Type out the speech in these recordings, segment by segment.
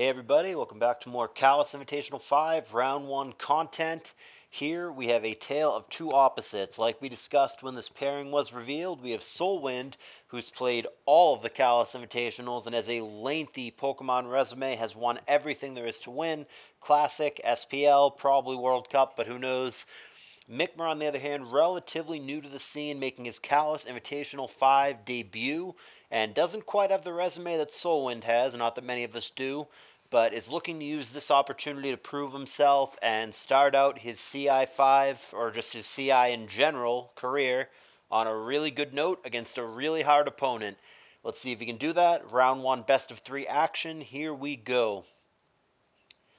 Hey everybody, welcome back to more CALLOUS Invitational 5 Round 1 content. Here we have a tale of two opposites. Like we discussed when this pairing was revealed, we have SoulWind, who's played all of the CALLOUS Invitationals and has a lengthy Pokemon resume, has won everything there is to win. Classic, SPL, probably World Cup, but who knows. Mikmer, on the other hand, relatively new to the scene, making his CALLOUS Invitational 5 debut, and doesn't quite have the resume that SoulWind has, not that many of us do, but is looking to use this opportunity to prove himself and start out his CI 5, or just his CI in general, career on a really good note against a really hard opponent. Let's see if he can do that. Round 1 best of 3 action. Here we go.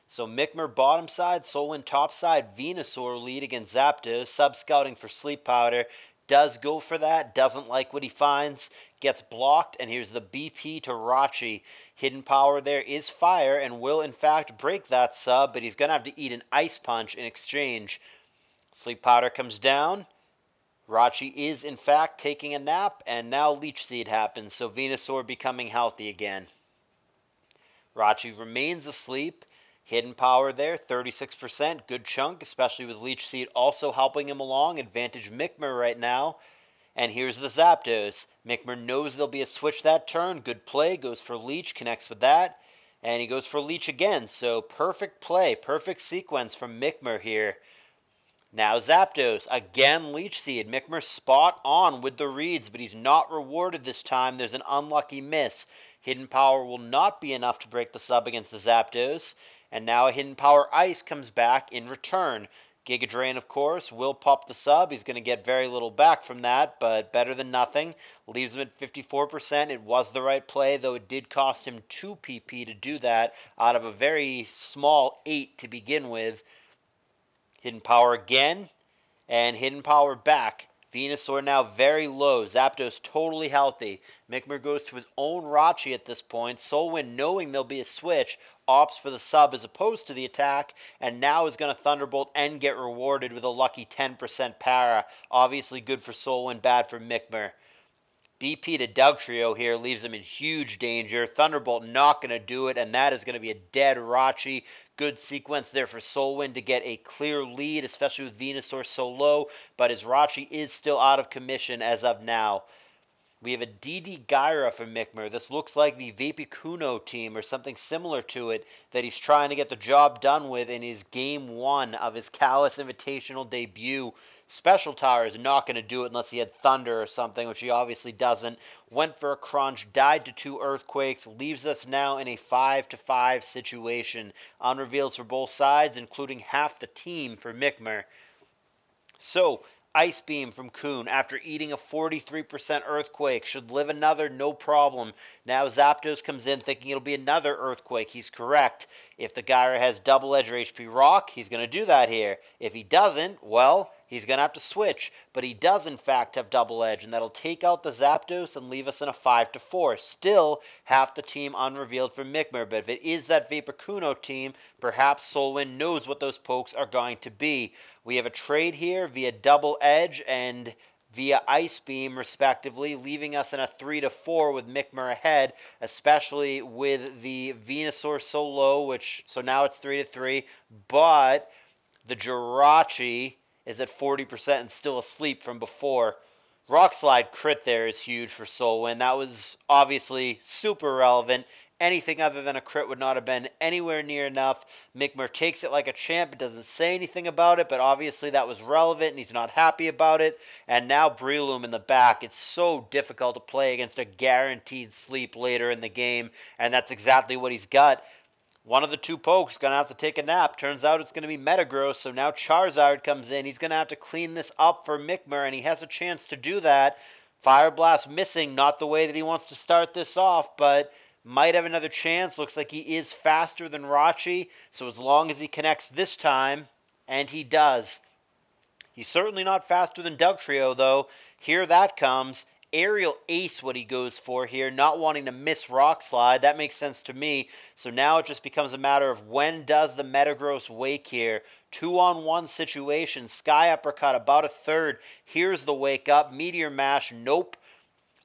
So Mikmer bottom side, SoulWind top side, Venusaur lead against Zapdos, sub-scouting for Sleep Powder, does go for that, doesn't like what he finds, gets blocked, and here's the BP to Rachi. Hidden Power there is Fire, and will in fact break that sub, but he's going to have to eat an Ice Punch in exchange. Sleep Powder comes down, Rachi is in fact taking a nap, and now Leech Seed happens, so Venusaur becoming healthy again. Rachi remains asleep. Hidden Power there, 36%, good chunk, especially with Leech Seed also helping him along. Advantage Mikmer right now. And here's the Zapdos. Mikmer knows there'll be a switch that turn. Good play, goes for Leech, connects with that. And he goes for Leech again, so perfect play, perfect sequence from Mikmer here. Now Zapdos, again Leech Seed. Mikmer spot on with the reads, but he's not rewarded this time. There's an unlucky miss. Hidden Power will not be enough to break the sub against the Zapdos. And now a Hidden Power Ice comes back in return. Giga Drain, of course, will pop the sub. He's going to get very little back from that, but better than nothing. Leaves him at 54%. It was the right play, though it did cost him 2 PP to do that out of a very small 8 to begin with. Hidden Power again, and Hidden Power back. Venusaur now very low. Zapdos totally healthy. Mikmer goes to his own Rachi at this point. SoulWind, knowing there'll be a switch, opts for the sub as opposed to the attack, and now is going to Thunderbolt and get rewarded with a lucky 10% para. Obviously good for SoulWind, bad for Mikmer. BP to Dugtrio here leaves him in huge danger. Thunderbolt not going to do it, and that is going to be a dead Rachi. Good sequence there for SoulWind to get a clear lead, especially with Venusaur so low, but his Rachi is still out of commission as of now. We have a DD Gyra for Mikmer. This looks like the Vapicuno team or something similar to it that he's trying to get the job done with in his Game 1 of his CALLOUS Invitational debut. Special Tower is not going to do it unless he had Thunder or something, which he obviously doesn't. Went for a crunch, died to 2 Earthquakes, leaves us now in a 5-5 situation. Unreveals for both sides, including half the team for Mikmer. So, Ice Beam from Kuhn after eating a 43% Earthquake. Should live another, no problem. Now Zapdos comes in thinking it'll be another Earthquake. He's correct. If the Gyra has double edge or HP Rock, he's going to do that here. If he doesn't, well, he's going to have to switch. But he does, in fact, have double edge, and that'll take out the Zapdos and leave us in a 5-4. Still, half the team unrevealed for Mikmer. But if it is that Vapicuno team, perhaps SoulWind knows what those pokes are going to be. We have a trade here via double edge and via Ice Beam, respectively, leaving us in a 3-4 with Mikmer ahead, especially with the Venusaur so low, so now it's 3-3, but the Jirachi is at 40% and still asleep from before. Rock Slide crit there is huge for SoulWind. That was obviously super relevant. Anything other than a crit would not have been anywhere near enough. Mikmer takes it like a champ. It doesn't say anything about it, but obviously that was relevant, and he's not happy about it. And now Breloom in the back. It's so difficult to play against a guaranteed sleep later in the game, and that's exactly what he's got. One of the 2 pokes going to have to take a nap. Turns out it's going to be Metagross, so now Charizard comes in. He's going to have to clean this up for Mikmer, and he has a chance to do that. Fire Blast missing, not the way that he wants to start this off, but might have another chance. Looks like he is faster than Rachi, so as long as he connects this time, and he does. He's certainly not faster than Dugtrio, though. Here that comes. Aerial Ace what he goes for here, not wanting to miss Rock Slide. That makes sense to me. So now it just becomes a matter of when does the Metagross wake here. 2-on-1 situation. Sky Uppercut, about a third. Here's the wake up. Meteor Mash, nope.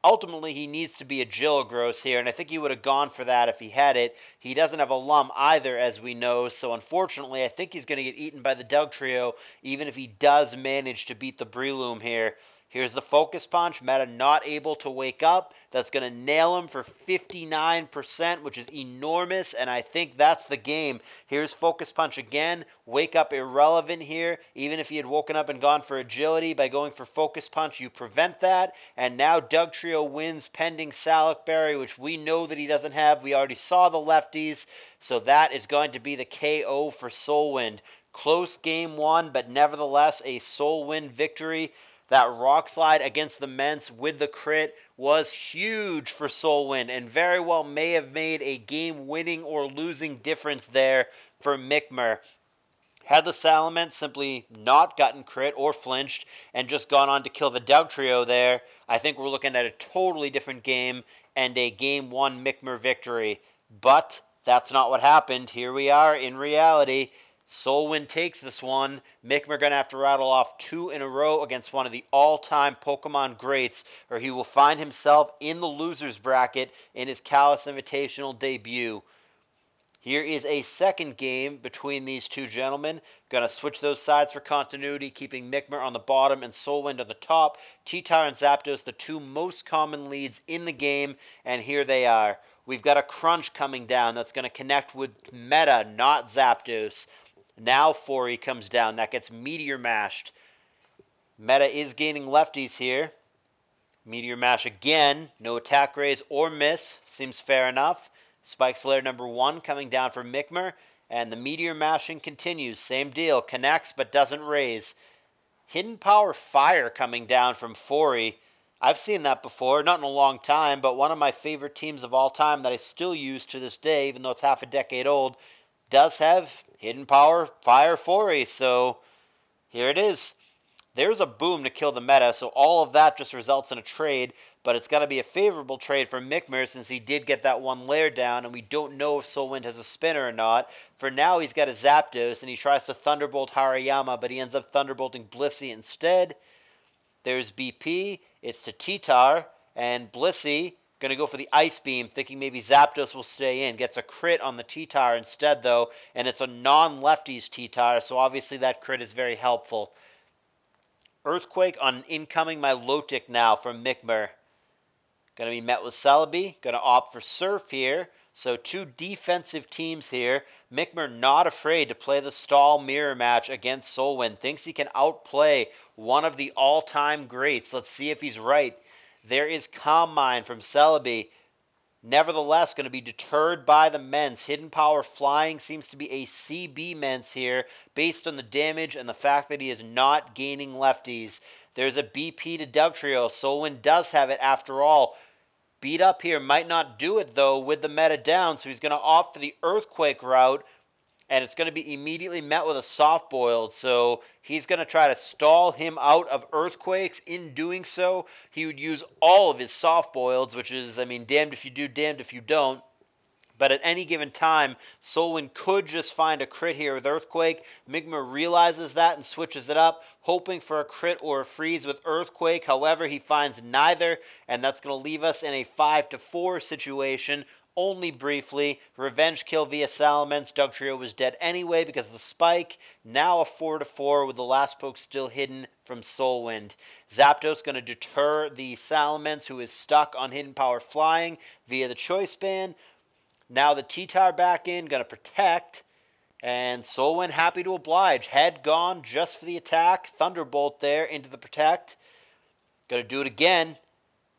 ultimately he needs to be a Gilligros here, and I think he would have gone for that if he had it. He doesn't have a Lum either, as we know, so unfortunately I think he's going to get eaten by the Dugtrio, even if he does manage to beat the Breloom here. Here's the Focus Punch. Meta not able to wake up. That's going to nail him for 59%, which is enormous, and I think that's the game. Here's Focus Punch again. Wake up irrelevant here. Even if he had woken up and gone for agility, by going for Focus Punch, you prevent that. And now Dugtrio wins pending Salak Berry, which we know that he doesn't have. We already saw the lefties, so that is going to be the KO for SoulWind. Close game one, but nevertheless a SoulWind victory. That Rock Slide against the Ments with the crit was huge for SoulWind and very well may have made a game-winning or losing difference there for Mikmer. Had the Salamence simply not gotten crit or flinched and just gone on to kill the Dugtrio there, I think we're looking at a totally different game and a Game 1 Mikmer victory. But that's not what happened. Here we are in reality. SoulWind takes this one. Mikmer going to have to rattle off 2 in a row against one of the all-time Pokemon greats, or he will find himself in the loser's bracket in his CALLOUS Invitational debut. Here is a second game between these two gentlemen. Going to switch those sides for continuity, keeping Mikmer on the bottom and SoulWind on the top. T-Tar and Zapdos, the two most common leads in the game, and here they are. We've got a Crunch coming down that's going to connect with Meta, not Zapdos. Now Fori comes down. That gets Meteor Mashed. Meta is gaining lefties here. Meteor Mash again. No attack raise or miss. Seems fair enough. Spike Flare number 1 coming down for Mikmer. And the Meteor Mashing continues. Same deal. Connects but doesn't raise. Hidden Power Fire coming down from Fori. I've seen that before. Not in a long time, but one of my favorite teams of all time that I still use to this day, even though it's half a decade old, does have Hidden Power Fire Fori, so here it is. There's a boom to kill the meta, so all of that just results in a trade, but it's got to be a favorable trade for Mikmer since he did get that one layer down, and we don't know if SoulWind has a spinner or not. For now, he's got a Zapdos, and he tries to Thunderbolt Hariyama, but he ends up Thunderbolting Blissey instead. There's BP, it's to T-Tar, and Blissey going to go for the Ice Beam, thinking maybe Zapdos will stay in. Gets a crit on the T-Tar instead, though, and it's a non-lefties T-Tar, so obviously that crit is very helpful. Earthquake on incoming Milotic now from Mikmer. Going to be met with Celebi. Going to opt for Surf here. So two defensive teams here. Mikmer not afraid to play the stall mirror match against SoulWind. Thinks he can outplay one of the all-time greats. Let's see if he's right. There is Calm Mind from Celebi. Nevertheless, going to be deterred by the Ments. Hidden Power Flying seems to be a CB Ments here, based on the damage and the fact that he is not gaining lefties. There's a BP to Dugtrio. SoulWind does have it after all. Beat up here might not do it, though, with the meta down, so he's going to opt for the Earthquake route, and it's going to be immediately met with a Soft Boiled, so he's going to try to stall him out of Earthquakes. In doing so, he would use all of his Soft Boileds, which is, I mean, damned if you do, damned if you don't. But at any given time, SoulWind could just find a crit here with Earthquake. Mikmer realizes that and switches it up, hoping for a crit or a freeze with Earthquake. However, he finds neither, and that's going to leave us in a 5-4 situation. Only briefly. Revenge kill via Salamence. Dugtrio was dead anyway because of the spike. Now a 4-4 with the last poke still hidden from SoulWind. Zapdos going to deter the Salamence, who is stuck on Hidden Power Flying via the Choice Band. Now the T-Tar back in, going to protect. And SoulWind happy to oblige. Head gone just for the attack. Thunderbolt there into the protect. Going to do it again.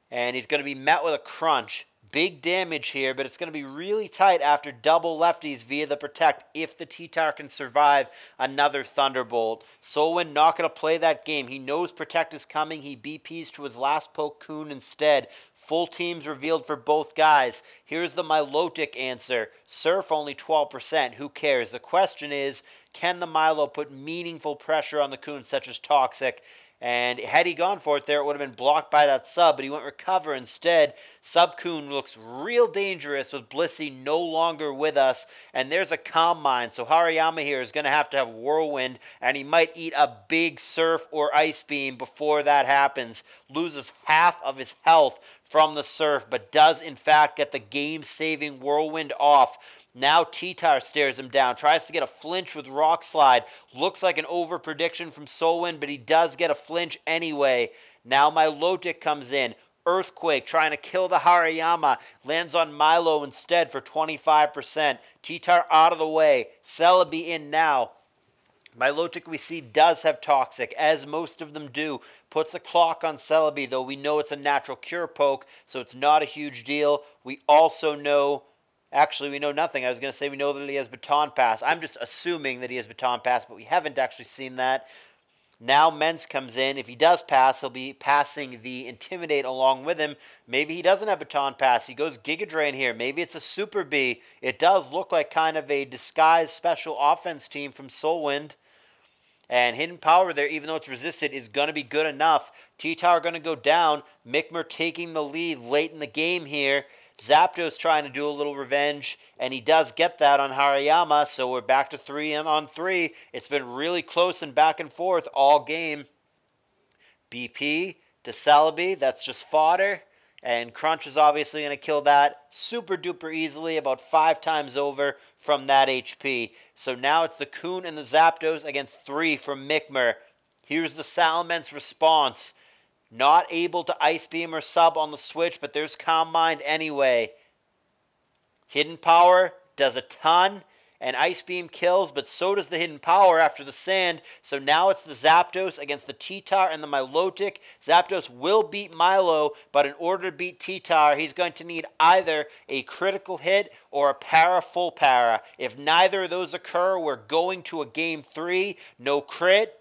And he's going to be met with a Crunch. Big damage here, but it's going to be really tight after double lefties via the protect if the T-Tar can survive another Thunderbolt. SoulWind not going to play that game. He knows protect is coming. He BPs to his last poke Coon instead. Full teams revealed for both guys. Here's the Milotic answer. Surf only 12%. Who cares? The question is, can the Milo put meaningful pressure on the Coon such as Toxic? And had he gone for it there, it would have been blocked by that sub, but he went recover instead. Sub-Coon looks real dangerous with Blissey no longer with us. And there's a Calm Mind, so Hariyama here is going to have Whirlwind, and he might eat a big Surf or Ice Beam before that happens. Loses half of his health from the surf, but does in fact get the game-saving whirlwind off. Now T-Tar stares him down, tries to get a flinch with Rock Slide. Looks like an over-prediction from SoulWind, but he does get a flinch anyway. Now Milotic comes in. Earthquake trying to kill the Hariyama. Lands on Milo instead for 25%. T-Tar out of the way. Celebi in now. Milotic we see does have Toxic, as most of them do. Puts a clock on Celebi, though we know it's a natural cure poke, so it's not a huge deal. We also know, actually we know nothing. I was going to say we know that he has Baton Pass. I'm just assuming that he has Baton Pass, but we haven't actually seen that. Now Mens comes in. If he does pass, he'll be passing the Intimidate along with him. Maybe he doesn't have Baton Pass. He goes Giga Drain here. Maybe it's a Super B. It does look like kind of a disguised special offense team from SoulWind. And Hidden Power there, even though it's resisted, is going to be good enough. T-Tower going to go down. Mikmer taking the lead late in the game here. Zapdos trying to do a little revenge, and he does get that on Hariyama, so we're back to 3-on-3. It's been really close and back and forth all game. BP to Celebi, that's just fodder. And Crunch is obviously going to kill that super duper easily, about 5 times over from that HP. So now it's the Coon and the Zapdos against 3 from Mikmer. Here's the Salamence response. Not able to Ice Beam or Sub on the switch, but there's Calm Mind anyway. Hidden Power does a ton, and Ice Beam kills, but so does the Hidden Power after the Sand. So now it's the Zapdos against the T-Tar and the Milotic. Zapdos will beat Milo, but in order to beat T-Tar, he's going to need either a critical hit or a para full para. If neither of those occur, we're going to a game 3. No crit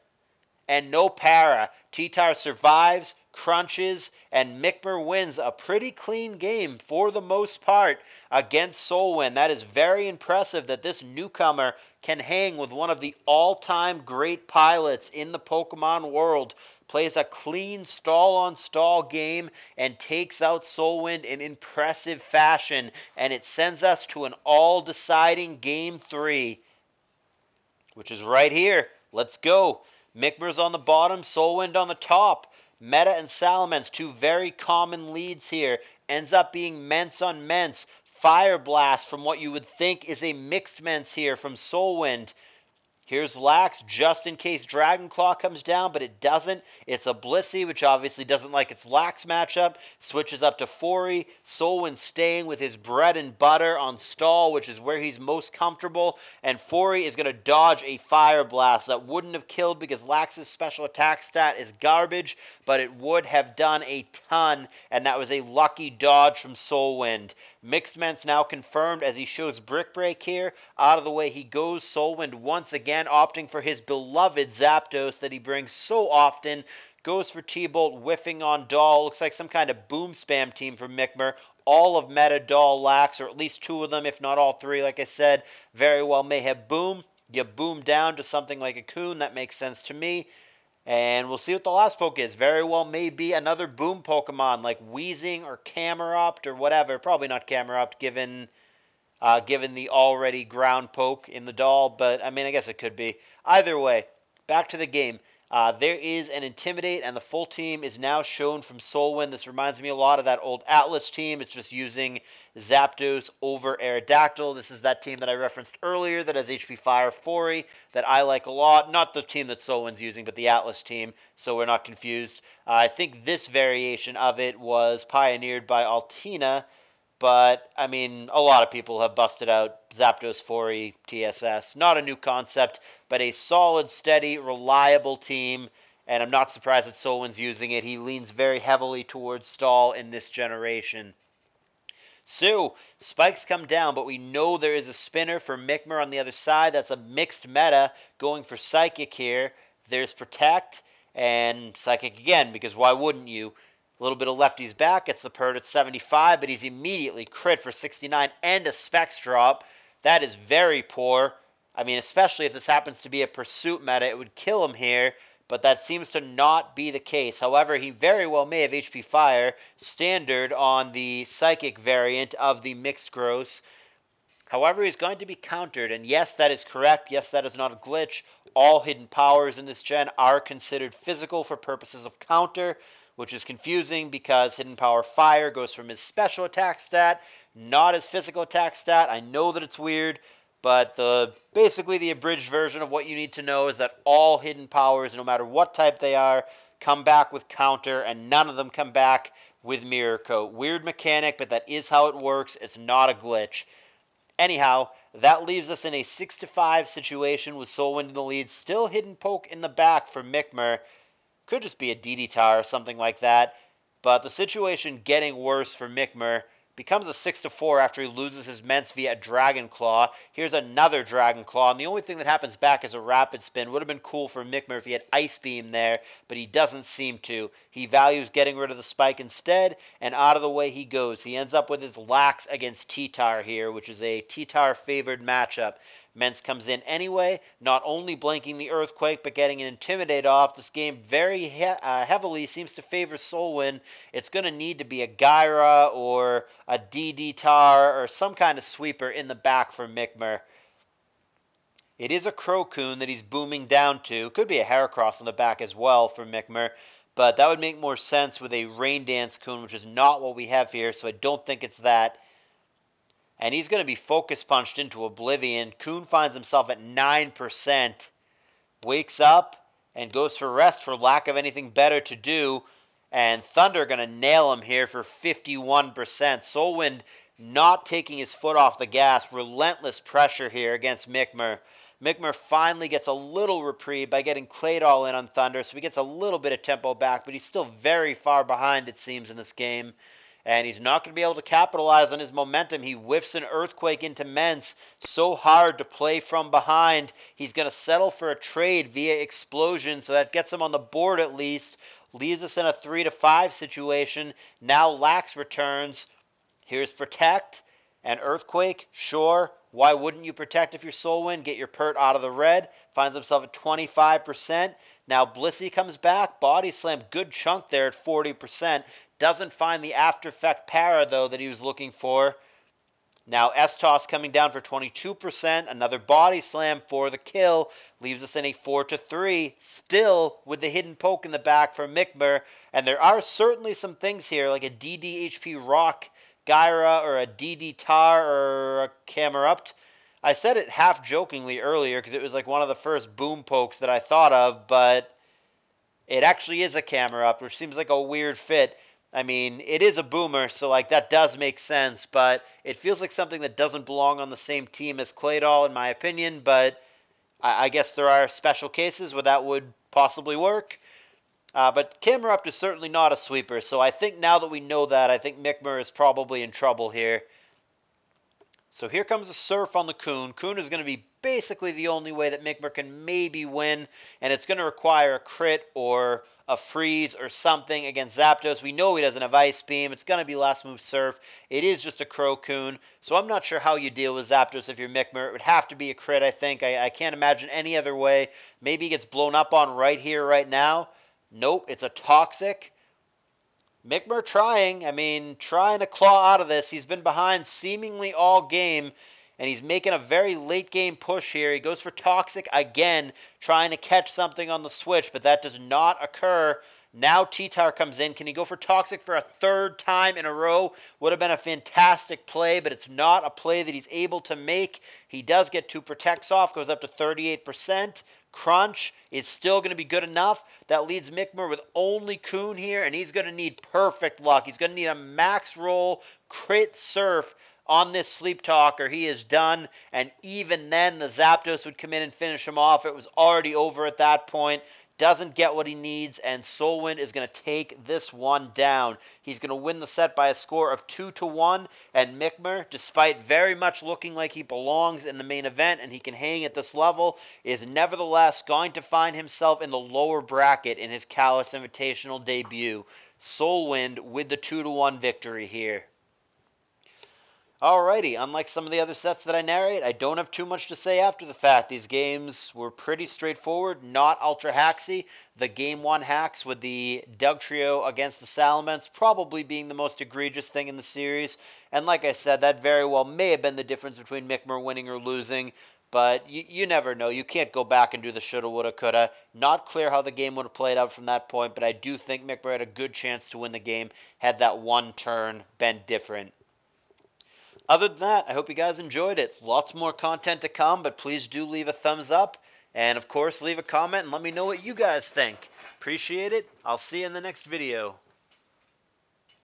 and no para. T-Tar survives, crunches, and Mikmer wins a pretty clean game for the most part against SoulWind. That is very impressive that this newcomer can hang with one of the all-time great pilots in the Pokemon world. Plays a clean stall-on-stall game and takes out SoulWind in impressive fashion. And it sends us to an all-deciding Game 3, which is right here. Let's go. Mikmer's on the bottom, SoulWind on the top. Meta and Salamence, 2 very common leads here. Ends up being Mence on Mence. Fire Blast from what you would think is a mixed Mence here from SoulWind. Here's Lax, just in case Dragon Claw comes down, but it doesn't. It's a Blissey, which obviously doesn't like its Lax matchup. Switches up to Fori. SoulWind staying with his bread and butter on stall, which is where he's most comfortable. And Fori is going to dodge a Fire Blast. That wouldn't have killed because Lax's special attack stat is garbage, but it would have done a ton, and that was a lucky dodge from SoulWind. Mixed Mence now confirmed as he shows Brick Break here. Out of the way he goes. SoulWind once again opting for his beloved Zapdos that he brings so often. Goes for T-Bolt, whiffing on Doll. Looks like some kind of boom spam team from Mikmer. All of Meta, Doll, Lax, or at least 2 of them, if not all 3, like I said, very well may have Boom. You boom down to something like a Coon. That makes sense to me. And we'll see what the last poke is. Very well may be another boom Pokemon like Weezing or Camerupt or whatever. Probably not Camerupt given the already ground poke in the doll. But, I mean, I guess it could be. Either way, back to the game. There is an Intimidate, and the full team is now shown from SoulWind. This reminds me a lot of that old Atlas team. It's just using Zapdos over Aerodactyl. This is that team that I referenced earlier that has HP Fire Fori that I like a lot. Not the team that SoulWind's using, but the Atlas team, so we're not confused. I think this variation of it was pioneered by Altina, but, I mean, a lot of people have busted out Zapdos Fori TSS. Not a new concept, but a solid, steady, reliable team, and I'm not surprised that SoulWind's using it. He leans very heavily towards stall in this generation. So, spikes come down, but we know there is a spinner for Mikmer on the other side. That's a mixed meta going for Psychic here. There's Protect and Psychic again, because why wouldn't you? A little bit of Lefty's back, gets the Pert at 75, but he's immediately crit for 69 and a Specs drop. That is very poor. I mean, especially if this happens to be a Pursuit meta, it would kill him here, but that seems to not be the case. However, he very well may have HP Fire, standard on the Psychic variant of the Mixed Gross. However, he's going to be countered, and yes, that is correct. Yes, that is not a glitch. All hidden powers in this gen are considered physical for purposes of counter. which is confusing because Hidden Power Fire goes from his special attack stat, not his physical attack stat. I know that it's weird, but basically the abridged version of what you need to know is that all hidden powers, no matter what type they are, come back with counter, and none of them come back with Mirror Coat. Weird mechanic, but that is how it works. It's not a glitch. Anyhow, that leaves us in a 6-5 situation with SoulWind in the lead. Still hidden poke in the back for Mikmer. Could just be a DD tower or something like that. But the situation getting worse for Mikmer. Becomes a 6-4 after he loses his Ments via Dragon Claw. Here's another Dragon Claw, and the only thing that happens back is a Rapid Spin. Would have been cool for Mikmer if he had Ice Beam there, but he doesn't seem to. He values getting rid of the Spike instead, and out of the way he goes. He ends up with his Lax against T-Tar here, which is a T-Tar favored matchup. Ments comes in anyway, not only blanking the Earthquake, but getting an Intimidate off. This game very heavily seems to favor SoulWind. It's going to need to be a Gyra or a DD Tar or some kind of sweeper in the back for Mikmer. It is a Crocoon that he's booming down to. Could be a Heracross in the back as well for Mikmer, but that would make more sense with a Rain Dance Coon, which is not what we have here, so I don't think it's that. And he's going to be focus punched into oblivion. Coon finds himself at 9%. Wakes up and goes for rest for lack of anything better to do. And Thunder going to nail him here for 51%. SoulWind not taking his foot off the gas. Relentless pressure here against Mikmer. Mikmer finally gets a little reprieve by getting Claydol in on Thunder, so he gets a little bit of tempo back, but he's still very far behind, it seems, in this game. And he's not going to be able to capitalize on his momentum. He whiffs an Earthquake into Ments. So hard to play from behind. He's going to settle for a trade via Explosion, so that gets him on the board at least. Leaves us in a 3-5 situation. Now Lax returns. Here's Protect and Earthquake. Sure, why wouldn't you Protect if you're SoulWind? Get your Pert out of the red. Finds himself at 25%. Now Blissey comes back. Body Slam, good chunk there at 40%. Doesn't find the After Effect para, though, that he was looking for. Now S-Toss coming down for 22%. Another Body Slam for the kill. Leaves us in a 4-3. Still with the hidden poke in the back for Mikmer. And there are certainly some things here, like a DD HP Rock Gyra or a DD Tar or a Camerupt. I said it half jokingly earlier because it was like one of the first boom pokes that I thought of, but it actually is a Camerupt, which seems like a weird fit. I mean, it is a boomer, so like that does make sense, but it feels like something that doesn't belong on the same team as Claydol, in my opinion, but I guess there are special cases where that would possibly work. But Camerupt is certainly not a sweeper, so I think now that we know that, I think Mikmer is probably in trouble here. So here comes a Surf on the Coon. Coon is going to be basically the only way that Mikmer can maybe win, and it's going to require a crit or a freeze or something against Zapdos. We know he doesn't have Ice Beam. It's going to be last move Surf. It is just a Crocoon, so I'm not sure how you deal with Zapdos if you're Mikmer. It would have to be a crit, I think. I can't imagine any other way. Maybe he gets blown up on right here, right now. Nope, it's a Toxic. Mikmer trying to claw out of this. He's been behind seemingly all game, and he's making a very late game push here. He goes for Toxic again, trying to catch something on the switch, but that does not occur. Now T-Tar comes in. Can he go for Toxic for a third time in a row? Would have been a fantastic play, but it's not a play that he's able to make. He does get 2 Protects off, goes up to 38%. Crunch is still going to be good enough. That leads Mikmer with only Coon here, and he's going to need perfect luck. He's going to need a max roll crit Surf on this Sleep Talker. He is done, and even then the Zapdos would come in and finish him off. It was already over at that point. Doesn't get what he needs, and SoulWind is going to take this one down. He's going to win the set by a score of 2-1, and Mikmer, despite very much looking like he belongs in the main event and he can hang at this level, is nevertheless going to find himself in the lower bracket in his CALLOUS Invitational debut. SoulWind with the 2-1 victory here. Alrighty, unlike some of the other sets that I narrate, I don't have too much to say after the fact. These games were pretty straightforward, not ultra hacksy. The Game 1 hacks with the Dugtrio against the Salamence probably being the most egregious thing in the series. And like I said, that very well may have been the difference between Mikmer winning or losing. But you never know. You can't go back and do the shoulda, woulda, coulda. Not clear how the game would have played out from that point, but I do think Mikmer had a good chance to win the game had that one turn been different. Other than that, I hope you guys enjoyed it. Lots more content to come, but please do leave a thumbs up. And of course, leave a comment and let me know what you guys think. Appreciate it. I'll see you in the next video.